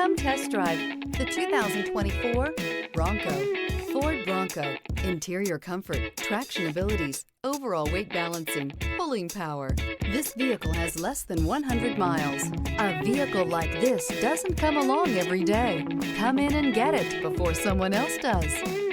Come test drive the 2024 Bronco. Ford Bronco. Interior comfort, traction abilities, overall weight balancing, pulling power. This vehicle has less than 100 miles. A vehicle like this doesn't come along every day. Come in and get it before someone else does.